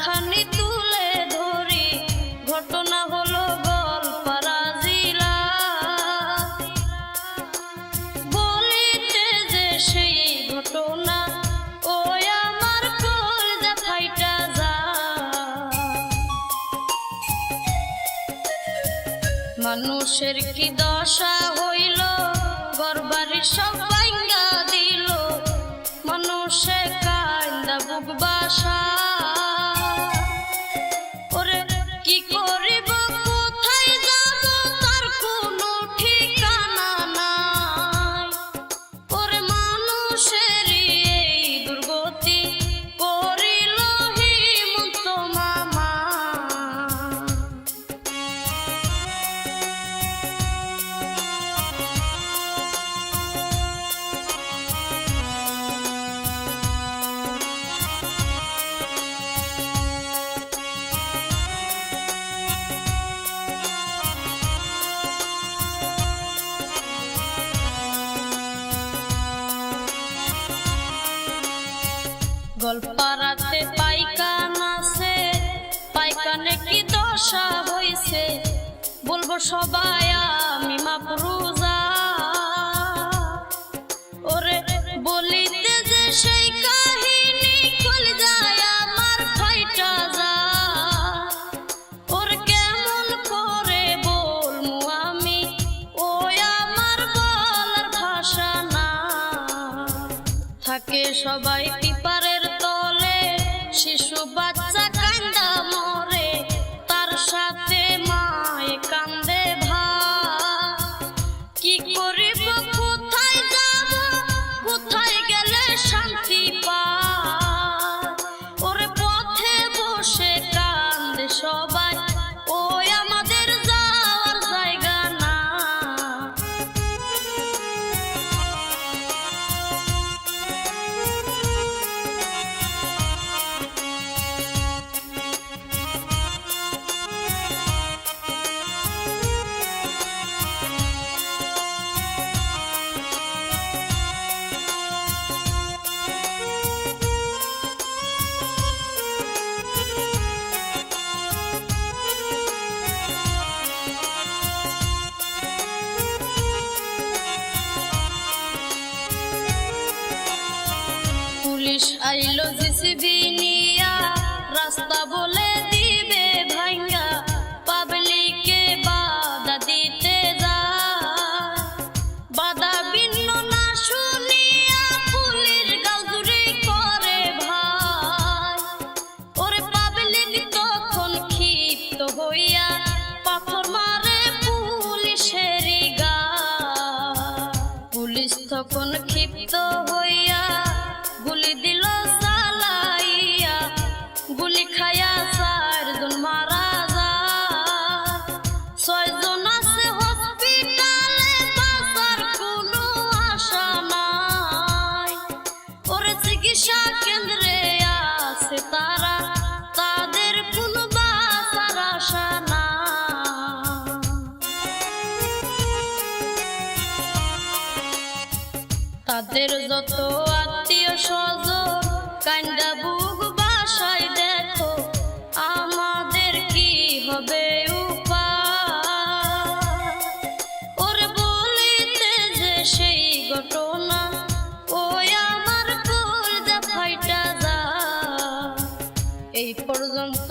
খানি তুলে ধরি, ঘটনা হলো গোয়ালপাড়া জেলা। বলিতে যে সেই ঘটনা, ওই আমার কলজা ফাইটা যায়। মানুষের কি দশা হইল, ঘরবাড়ি সব ভাঙা দিল, মানুষে কান্দা বুক বাসা। ওরে কি করিব, কোথায় যাব, তার কোনো ঠিকানা নাই। ওরে মানুষের এই দুর্গতি করিল হিমন্ত মামা। গোয়ালপাড়াতে পাইকানা আছে, পাইকানে কি দশা হইছে, বলবো সবাই আমি মাফরুজা। ওরে বলিতে যে সেই কাহিনী, কলিজায় আমার ফাইটা যায়। ওর কেমন করে বলমু আমি, ওই আমার বলার ভাষা না। থাকে সবাই পিপারের তলে, শিশু বাচ্চা কান্দা মরে, তার সাথে মায়ে কান্দে ভাই। কি করিব, কোথায় যাব, কোথায় গেলে শান্তি পায়। ওরে পথে বসে কান্দে সবাই, ওই আমাদের যাওয়ার জায়গা না। পুলিশ আইলো জিসিবি নিয়া, রাস্তা বলে দিবে ভাঙ্গা, পাবলিকে বাধা দিতে যায়। বাধা ভিন্ন না শুনিয়া পুলিশ গালজুরি করে ভাই। ওরে পাবলিক তখন ক্ষিপ্ত হইয়া পাথর মারে পুলিশেরই গায়। পুলিশ তখন ক্ষিপ্ত হইয়া গুলি দিল চালাইয়া, গুলি খাইয়া 4 জন মারা যায়। 6 জন আছে হসপিটালে, বাঁচার কোনো আশা নাই। ওরে চিকিৎসা কেন্দ্রে আছে তারা, তাদের কোনো বাঁচার আশা নাই। তাদের যত আত্মীয় স্বজন কান্দা বুক বাসায়, দেখো আমাদের কি হবে উপায়। ওরে বলিতে যে সেই ঘটনা, ওই আমার কলজা ফাইটা যায়। এই পর্যন্ত